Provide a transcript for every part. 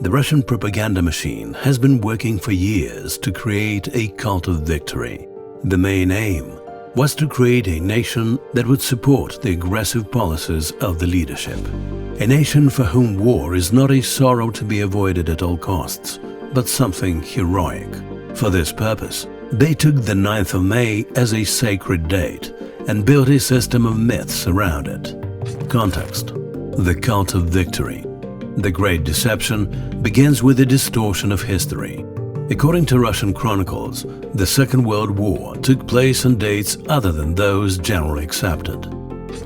The Russian propaganda machine has been working for years to create a cult of victory. The main aim was to create a nation that would support the aggressive policies of the leadership. A nation for whom war is not a sorrow to be avoided at all costs, but something heroic. For this purpose, they took the 9th of May as a sacred date and built a system of myths around it. Context: the cult of victory. The Great Deception begins with a distortion of history. According to Russian chronicles, the Second World War took place on dates other than those generally accepted.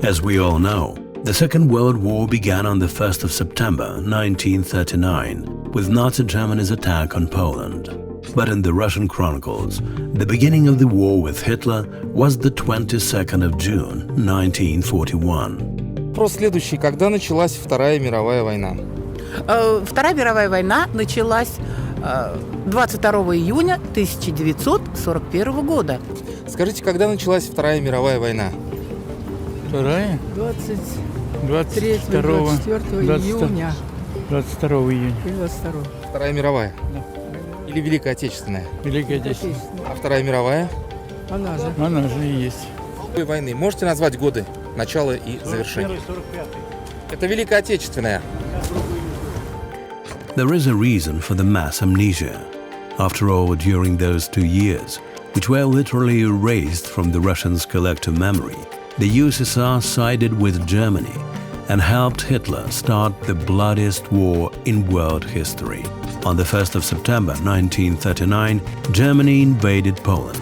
As we all know, the Second World War began on the 1st of September 1939 with Nazi Germany's attack on Poland. But in the Russian chronicles, the beginning of the war with Hitler was the 22nd of June 1941. Вопрос следующий. Когда началась Вторая мировая война? Вторая мировая война началась 22 июня 1941 года. Скажите, когда началась Вторая мировая война? Вторая? 23 24 июня. 22 июня. 22. Вторая мировая? Да. Или Великая Отечественная? Великая Отечественная. А Вторая мировая? Она же. Она же и есть. Какой войны? Можете назвать годы начала и завершения? 45-й. Это Великая Отечественная. There is a reason for the mass amnesia. After all, during those 2 years, which were literally erased from the Russians' collective memory, the USSR sided with Germany and helped Hitler start the bloodiest war in world history. On the 1st of September 1939, Germany invaded Poland.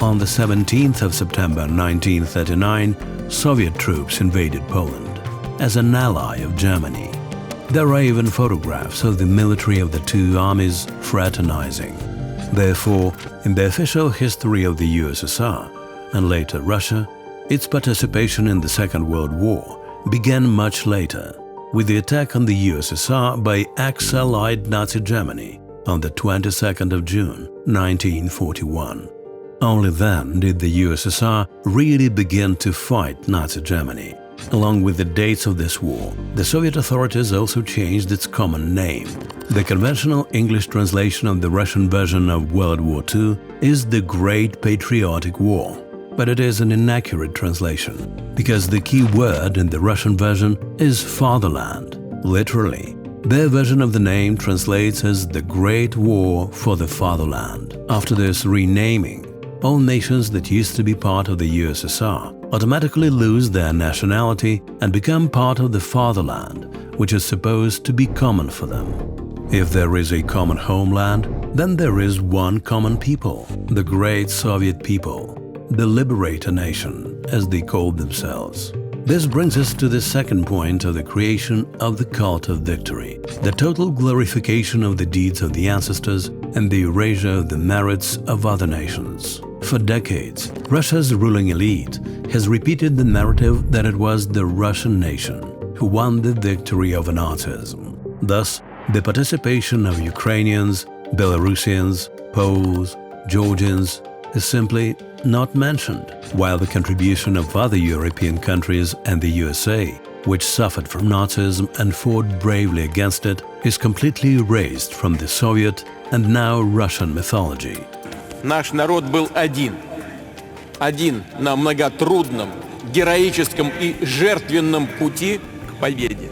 On the 17th of September 1939, Soviet troops invaded Poland as an ally of Germany. There are even photographs of the military of the two armies fraternizing. Therefore, in the official history of the USSR and later Russia, its participation in the Second World War began much later, with the attack on the USSR by ex-Allied Nazi Germany on the 22nd of June 1941. Only then did the USSR really begin to fight Nazi Germany. Along with the dates of this war, the Soviet authorities also changed its common name. The conventional English translation of the Russian version of World War II is the Great Patriotic War. But it is an inaccurate translation, because the key word in the Russian version is fatherland. Literally, their version of the name translates as the Great War for the Fatherland. After this renaming, all nations that used to be part of the USSR automatically lose their nationality and become part of the fatherland, which is supposed to be common for them. If there is a common homeland, then there is one common people, the Great Soviet People, the Liberator Nation, as they called themselves. This brings us to the second point of the creation of the cult of victory, the total glorification of the deeds of the ancestors and the erasure of the merits of other nations. For decades, Russia's ruling elite has repeated the narrative that it was the Russian nation who won the victory over Nazism. Thus, the participation of Ukrainians, Belarusians, Poles, Georgians is simply not mentioned, while the contribution of other European countries and the USA, which suffered from Nazism and fought bravely against it, is completely erased from the Soviet and now Russian mythology. Наш народ был один на многотрудном, героическом и жертвенном пути к победе.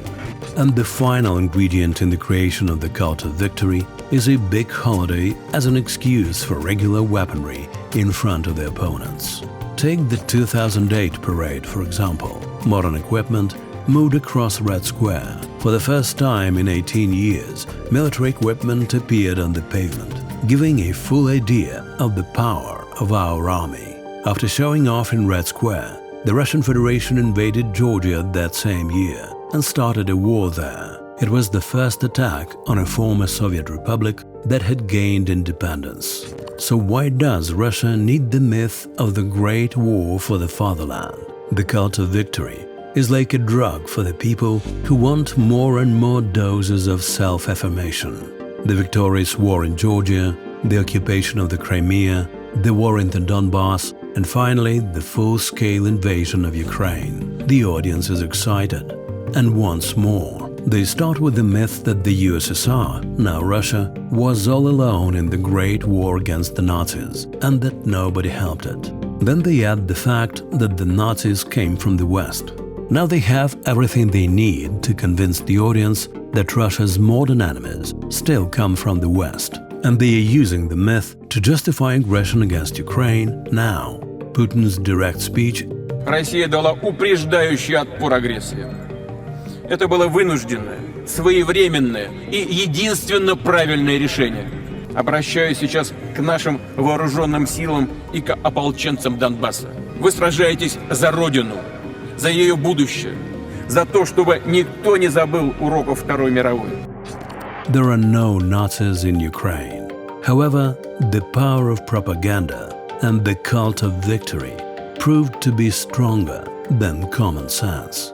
And the final ingredient in the creation of the cult of victory is a big holiday as an excuse for regular weaponry in front of the opponents. Take the 2008 parade, for example. Modern equipment moved across Red Square. For the first time in 18 years, military equipment appeared on the pavement, giving a full idea of the power of our army. After showing off in Red Square, the Russian Federation invaded Georgia that same year and started a war there. It was the first attack on a former Soviet republic that had gained independence. So why does Russia need the myth of the Great War for the fatherland? The cult of victory is like a drug for the people who want more and more doses of self-affirmation. The victorious war in Georgia, the occupation of the Crimea, the war in the Donbass, and finally the full-scale invasion of Ukraine. The audience is excited and wants more. They start with the myth that the USSR, now Russia, was all alone in the Great War against the Nazis and that nobody helped it. Then they add the fact that the Nazis came from the West. Now they have everything they need to convince the audience that Russia's modern enemies still come from the West. And they are using the myth to justify aggression against Ukraine now. Putin's direct speech Россия дала упреждающий отпор агрессии. Это было вынужденное, своевременное и единственно правильное решение. Обращаюсь сейчас к нашим вооруженным силам и к ополченцам Донбасса. Вы сражаетесь за Родину, за ее будущее, за то, чтобы никто не забыл уроков Второй мировой. There are no Nazis in Ukraine. However, the power of propaganda and the cult of victory proved to be stronger than common sense.